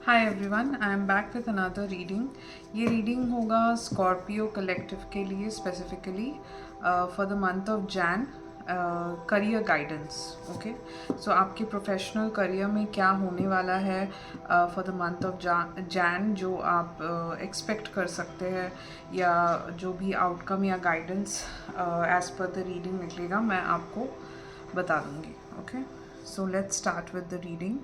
Hi everyone, I am back with another reading. ये reading होगा Scorpio collective के लिए specifically for the month of Jan. Career guidance. Okay, so आपके professional career में क्या होने वाला है for the month of Jan, जो आप एक्सपेक्ट कर सकते हैं, या जो भी आउटकम या guidance as per the reading निकलेगा मैं आपको बता दूंगी। Okay, so let's start with the reading.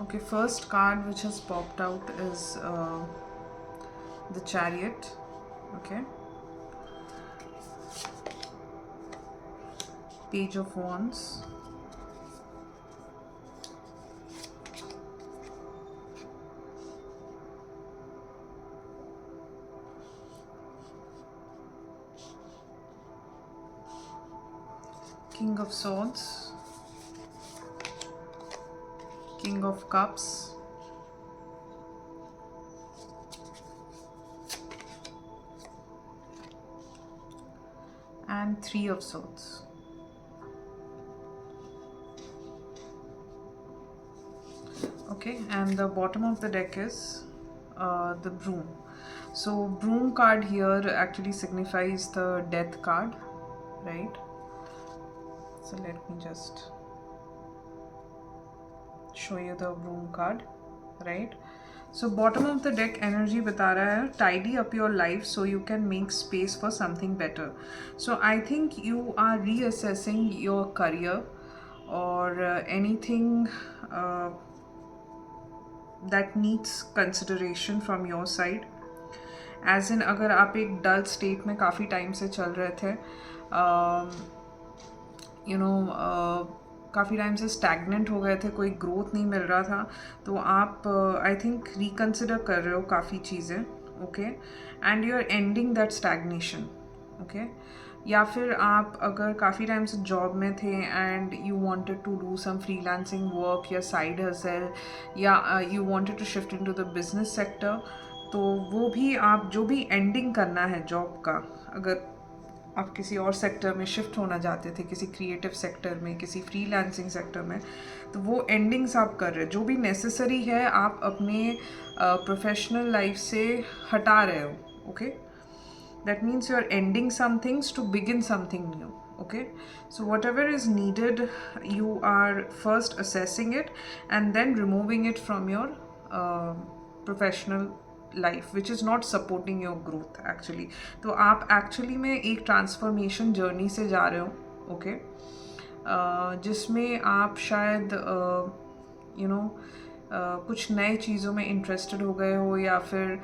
Okay, first card which has popped out is the Chariot. Okay, Page of Wands, King of Swords, King of Cups, and Three of Swords. Okay, and the bottom of the deck is the Broom. So Broom card here actually signifies the Death card, right? So let me just show you the Broom card, right? So bottom of the deck energy बता रहा है tidy up your life so you can make space for something better. So I think you are reassessing your career or anything that needs consideration from your side. As in अगर आप एक डल state में काफ़ी time से चल रहे थे, काफ़ी टाइम से स्टैगनेंट हो गए थे, कोई ग्रोथ नहीं मिल रहा था, तो आप आई थिंक रिकन्सिडर कर रहे हो काफ़ी चीज़ें। Okay, and you are ending that stagnation. Okay, या फिर आप अगर काफ़ी टाइम से जॉब में थे and you wanted to do some freelancing work या साइड हसल, या you wanted to shift into the business sector, तो वो भी आप जो भी एंडिंग करना है जॉब का, अगर आप किसी और सेक्टर में शिफ्ट होना चाहते थे, किसी क्रिएटिव सेक्टर में, किसी फ्रीलांसिंग सेक्टर में, तो वो एंडिंग्स आप कर रहे हो, जो भी नेसेसरी है आप अपने प्रोफेशनल लाइफ से हटा रहे हो। Okay, that means you are ending some things to begin something new. Okay, so whatever is needed, you are first assessing it and then removing it from your professional life which is not supporting your growth actually. तो आप actually में एक transformation journey से जा रहे हो। okay, जिसमें आप शायद कुछ नए चीज़ों में इंटरेस्टेड हो गए हो, या फिर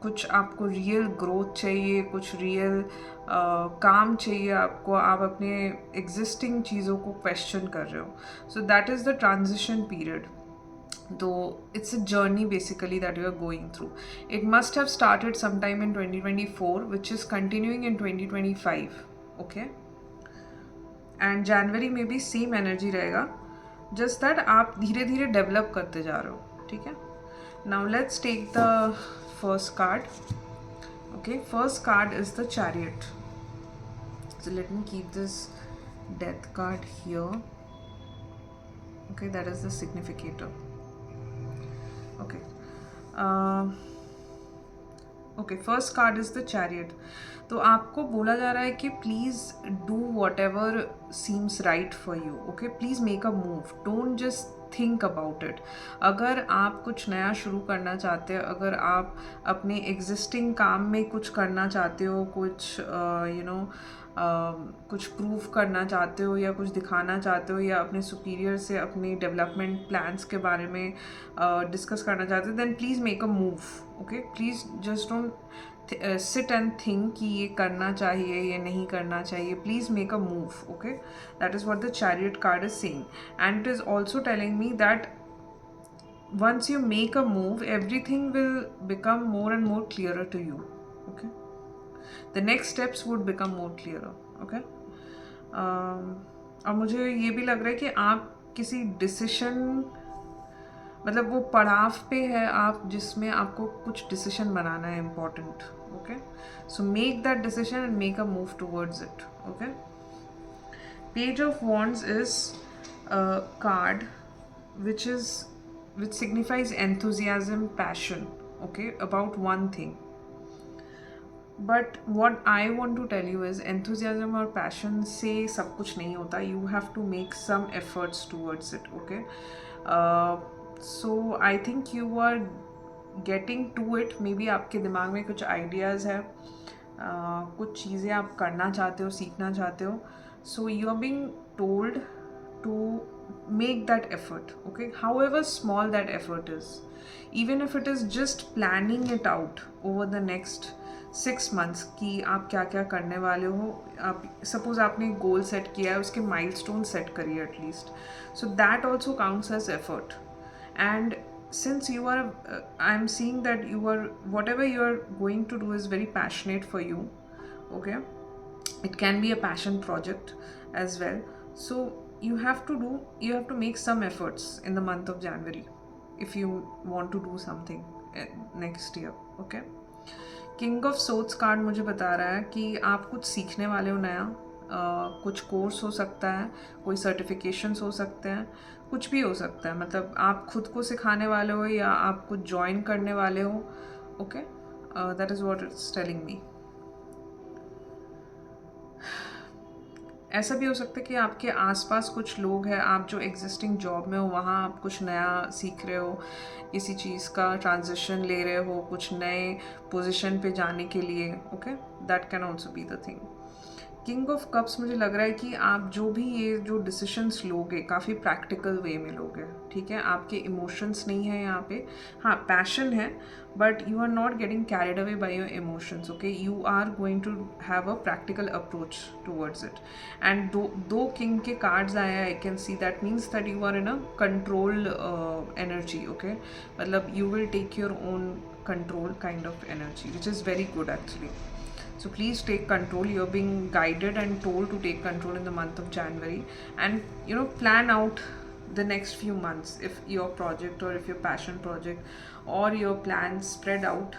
कुछ आपको रियल ग्रोथ चाहिए, कुछ रियल काम चाहिए आपको, आप अपने एग्जिस्टिंग चीज़ों को क्वेश्चन कर रहे हो। सो that is the transition period. Though it's a journey basically that you are going through. It must have started sometime in 2024, which is continuing in 2025. Okay, and January में भी सेम एनर्जी रहेगा, just that आप धीरे धीरे develop करते जा रहे हो। ठीक है, now let's take the first card. Okay, first card is the Chariot. So let me keep this Death card here. Okay, that is the significator. Okay, okay, first card is the chariot. तो आपको बोला जा रहा है कि please do what ever seems right for you. Okay, please make a move, don't just think about it. अगर आप कुछ नया शुरू करना चाहते हो, अगर आप अपने एग्जिस्टिंग काम में कुछ करना चाहते हो, कुछ कुछ प्रूव करना चाहते हो, या कुछ दिखाना चाहते हो, या अपने सुपीरियर से अपने डेवलपमेंट प्लान्स के बारे में डिस्कस करना चाहते हो, then please make a move. Okay, please just don't sit and think कि ये करना चाहिए, ये नहीं करना चाहिए। Please make a move. Okay, that is what the chariot card is saying, and it is also telling me that once you make a move, everything will become more and more clearer to you. Okay, the next steps would become more clearer. Okay, और मुझे ये भी लग रहा है कि आप किसी डिसीशन, मतलब वो पड़ाव पे है आप जिसमें आपको कुछ डिसीजन बनाना है important. Okay, so make that decision and make a move towards it. Okay, page of wands is called which signifies enthusiasm, passion, okay, about one thing. But what I want to tell you is enthusiasm और passion से सब कुछ नहीं होता. You have to make some efforts towards it. Okay, so I think you are getting to it. Maybe आपके दिमाग में कुछ ideas है, कुछ चीज़ें आप करना चाहते हो, सीखना चाहते हो. So you are being told to make that effort. Okay, however small that effort is, even if it is just planning it out over the next 6 months कि आप क्या क्या करने वाले हो. आप सपोज आपने गोल सेट किया है, उसके माइलस्टोन सेट करिए at least. So that also counts as effort. And since you are I'm seeing that you are, whatever you are going to do is very passionate for you. Okay, it can be a passion project as well. So you have to make some efforts in the month of January if you want to do something next year. Okay, king of shots card मुझे बता रहा है कि आप कुछ सीखने वाले हो नया. कुछ कोर्स हो सकता है, कोई सर्टिफिकेशंस हो सकते हैं, कुछ भी हो सकता है. मतलब आप खुद को सिखाने वाले हो या आप कुछ ज्वाइन करने वाले हो. Okay, that is what it's telling me. ऐसा भी हो सकता है कि आपके आसपास कुछ लोग हैं, आप जो एग्जिस्टिंग जॉब में हो वहाँ आप कुछ नया सीख रहे हो, किसी चीज़ का ट्रांजिशन ले रहे हो कुछ नए पोजीशन पे जाने के लिए. Okay, that can also be the thing. King of cups मुझे लग रहा है कि आप जो भी ये जो डिसीशंस लोगे काफ़ी प्रैक्टिकल वे में लोगे. ठीक है, आपके इमोशंस नहीं है यहाँ पे. हाँ, पैशन है, but you are not getting carried away by your emotions. Okay, you are going to have a practical approach towards it. And दो किंग के कार्ड्स आए हैं. I can see that means that you are in a control energy. Okay, मतलब you will take your own control kind of energy, which is very good actually. So please take control. You're being guided and told to take control in the month of January, and plan out the next few months. If your project or if your passion project or your plans spread out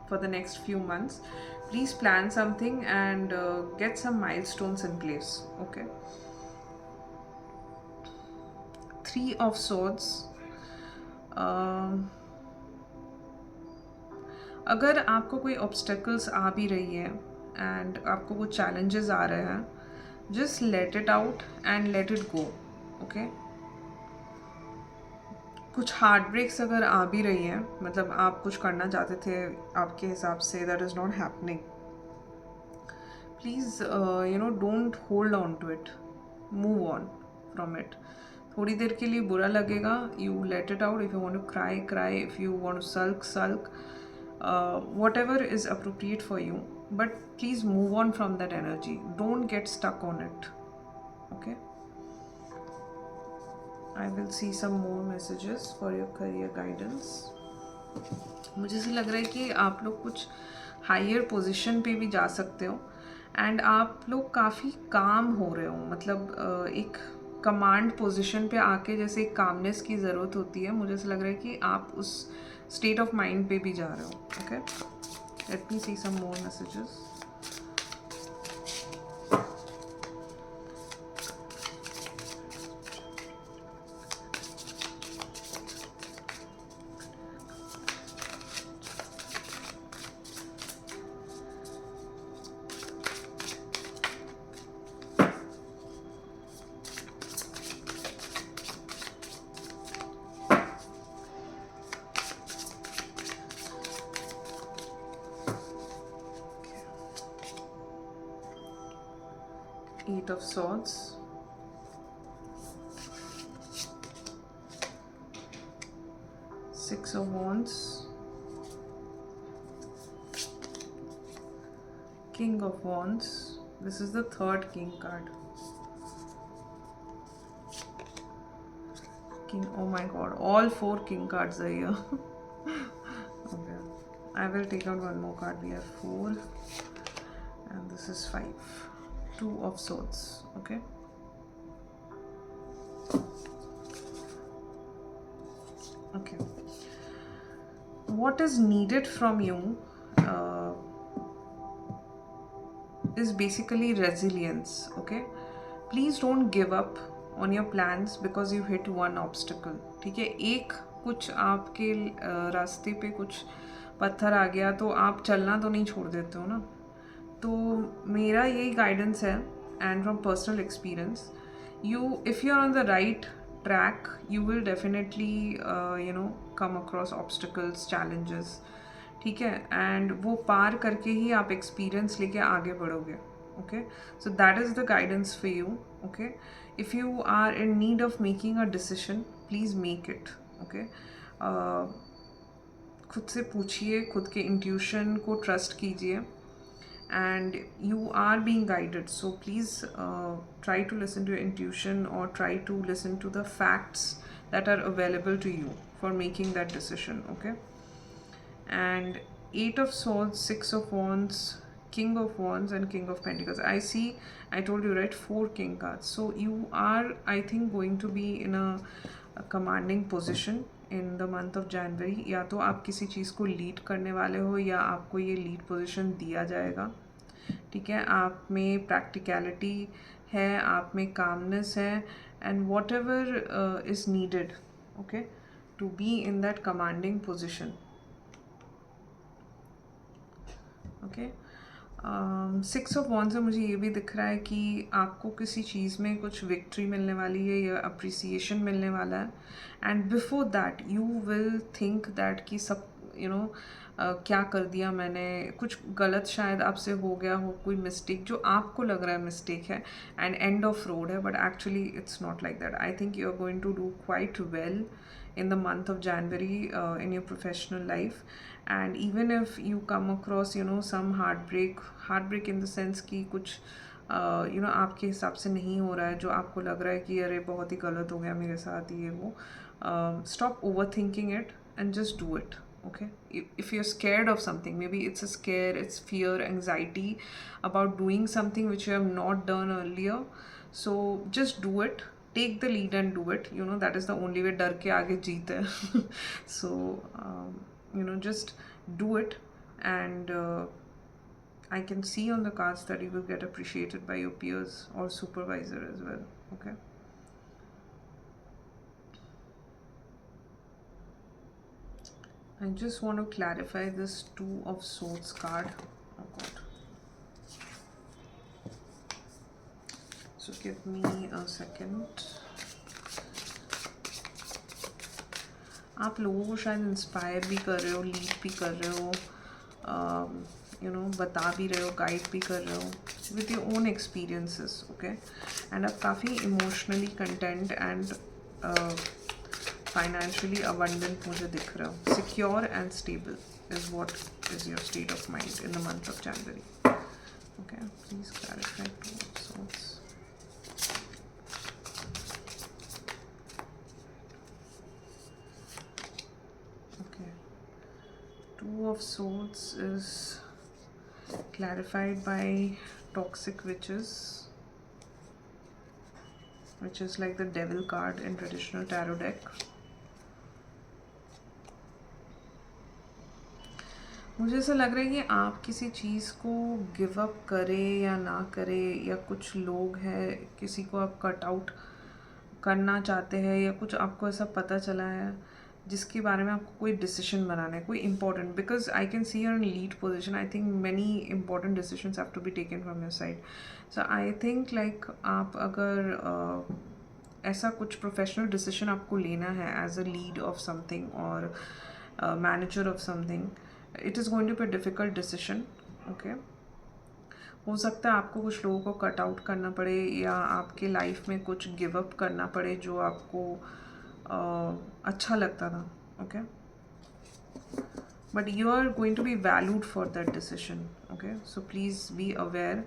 for the next few months, please plan something and get some milestones in place. Okay, 3 of Swords. अगर आपको कोई obstacles आ भी रही है and आपको कुछ challenges आ रहे हैं, just let it out and let it go. Okay, कुछ हार्ट ब्रेक्स अगर आ भी रही हैं, मतलब आप कुछ करना चाहते थे आपके हिसाब से, that is not happening, please don't hold on to it, move on from it. थोड़ी देर के लिए बुरा लगेगा, you let it out. If you want to cry cry, if you want to sulk, whatever is appropriate for you, but please move on from that energy. Don't get stuck on it. Okay, I will see some more messages for your career guidance. मुझे से लग रहा है कि आप लोग कुछ higher position पे भी जा सकते हो एंड आप लोग काफ़ी काम हो रहे हो. मतलब एक कमांड पोजीशन पे आके जैसे एक कामनेस की ज़रूरत होती है, मुझे से लग रहा है कि आप उस स्टेट ऑफ माइंड पे भी जा रहे हो. Okay, let me see some more messages. Eight of Swords, Six of Wands, King of Wands. This is the third King card. king. Oh my god, all 4 king cards are here. Okay, I will take out one more card. We have 4 and this is 5. 2 of swords. Okay, okay, what is needed from you is basically resilience. Okay, please don't give up on your plans because you hit one obstacle. ठीक है, एक कुछ आपके रास्ते पे कुछ पत्थर आ गया तो आप चलना तो नहीं छोड़ देते हो ना. तो मेरा यही गाइडेंस है, and from personal experience, you if you're on the right track you will definitely come across obstacles, challenges. ठीक है, एंड वो पार करके ही आप एक्सपीरियंस लेके आगे बढ़ोगे. Okay, so that is the guidance for you. Okay, if you are in need of making a decision please make it. Okay, खुद से पूछिए, खुद के इंट्यूशन को ट्रस्ट कीजिए, and you are being guided, so please try to listen to your intuition or try to listen to the facts that are available to you for making that decision. Okay, and 8 of swords, 6 of wands, king of wands and king of pentacles. I see, I told you, right, 4 king cards. So you are, I think, going to be in a commanding position in the month of January. या तो आप किसी चीज़ को lead करने वाले हो या आपको ये लीड पोजीशन दिया जाएगा. ठीक है, आप में प्रैक्टिकलिटी है, आप में कामनेस है, and whatever is needed, okay, to be in that commanding position. Okay, 6 of wands से मुझे ये भी दिख रहा है कि आपको किसी चीज़ में कुछ विक्ट्री मिलने वाली है या अप्रिसिएशन मिलने वाला है, and before that you will think that कि सब क्या कर दिया मैंने, कुछ गलत शायद आपसे हो गया हो, कोई मिस्टेक जो आपको लग रहा है मिस्टेक है एंड एंड ऑफ रोड है, but actually it's not like that. I think you are going to do quite well in the month of January in your professional life. And even if you come across some heartbreak in the sense कि कुछ आपके हिसाब से नहीं हो रहा है, जो आपको लग रहा है कि अरे बहुत ही गलत हो गया मेरे साथ ये वो, stop overthinking it and just do it. Okay, if you're scared of something, maybe it's a scare, it's fear, anxiety about doing something which you have not done earlier, so just do it. Take the lead and do it. That is the only way. डर के आगे जीत है. So just do it, and I can see on the cards that you will get appreciated by your peers or supervisor as well. Okay, I just want to clarify this 2 of swords card. Oh god, so give me a second. आप लोगों को शायद inspire भी कर रहे हो, lead भी कर रहे हो, बता भी रहे हो, गाइड भी कर रहे हो with your own experiences. Okay, and आप काफ़ी emotionally content and financially abundant मुझे दिख रहे हो. Secure and stable is what is your state of mind in the month of January. Okay, please clarify 2 of swords. Two of Swords is clarified by toxic witches, which is like the devil card in traditional tarot deck. मुझे ऐसा लग रहा है कि आप किसी चीज़ को give up करें या ना करें, या कुछ लोग हैं किसी को आप कट आउट करना चाहते हैं, या कुछ आपको ऐसा पता चला है जिसके बारे में आपको कोई डिसीजन बनाना है, कोई important, because I can see your lead position. I think many important decisions have to be taken from your side. So I think like आप अगर ऐसा कुछ प्रोफेशनल डिसीजन आपको लेना है as a lead of something और manager of something, it is going to be a difficult decision. Okay, हो सकता है आपको कुछ लोगों को कट आउट करना पड़े या आपके लाइफ में कुछ गिव अप करना पड़े जो आपको अच्छा लगता था. Okay, but you are going to be valued for that decision. Okay, so please be aware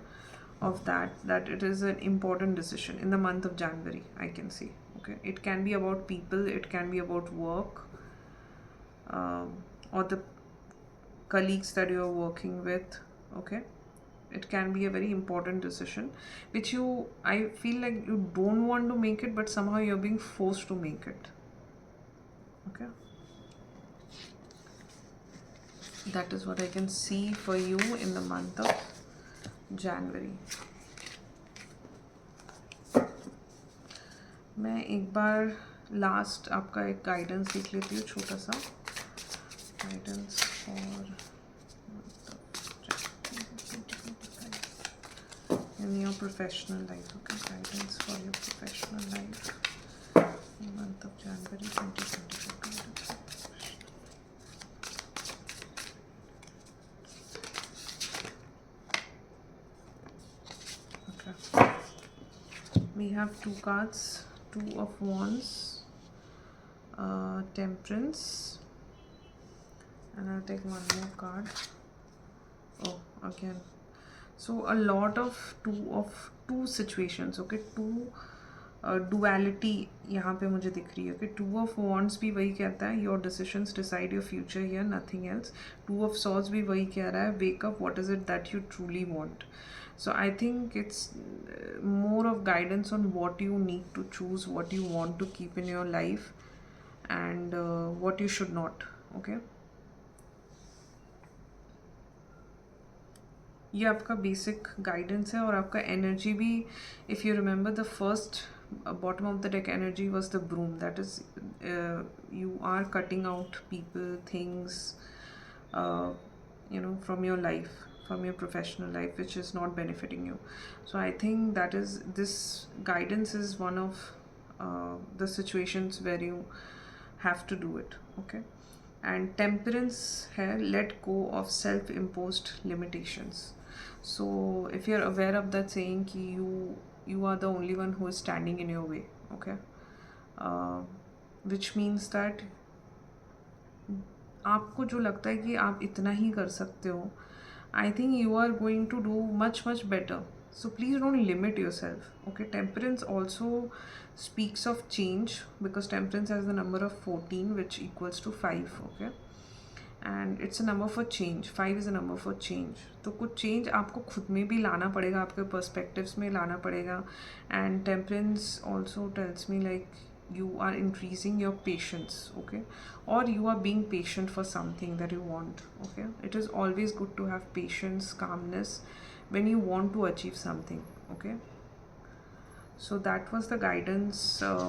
of that it is an important decision in the month of January, I can see. Okay, it can be about people, it can be about work, or the colleagues that you're working with. Okay, it can be a very important decision which I feel like you don't want to make it, but somehow you're being forced to make it. Okay, that is what I can see for you in the month of January. मैं एक बार last आपका एक guidance देख लेती हूँ, छोटा सा guidance for in your professional life. Okay, guidance for your professional life in the month of January 2025. Okay, we have two cards, Two of Wands, Temperance, and I'll take one more card. Oh, again. So a lot of two situations. Okay, duality यहाँ पे मुझे दिख रही है. Okay, Two of Wands भी वही कहता है, your decisions decide your future here, nothing else. Two of Swords भी वही कह रहा है, wake up, what is it that you truly want. So I think it's more of guidance on what you need to choose, what you want to keep in your life, and what you should not. Okay, ये आपका basic guidance है. और आपका energy भी, if you remember the first bottom of the deck energy was the broom. That is you are cutting out people, things, from your life, from your professional life, which is not benefiting you. So I think this guidance is one of the situations where you have to do it. Okay, and Temperance है, let go of self-imposed limitations. So if you're aware of that saying कि you are the only one who is standing in your way. Okay, which means that आपको जो लगता है कि आप इतना ही कर सकते हो, I think you are going to do much better. So please don't limit yourself. Okay, Temperance also speaks of change, because Temperance has the number of 14, which equals to 5. Okay, and it's a number for change. 5 is a number for change. तो कुछ change आपको खुद में भी लाना पड़ेगा, आपके perspectives में लाना पड़ेगा. And Temperance also tells me like you are increasing your patience. Okay, or you are being patient for something that you want. Okay, it is always good to have patience, calmness when you want to achieve something. Okay, so that was the guidance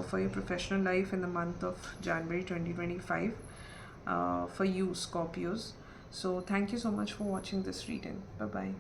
for your professional life in the month of January 2025 for you Scorpios. So thank you so much for watching this reading. Bye bye.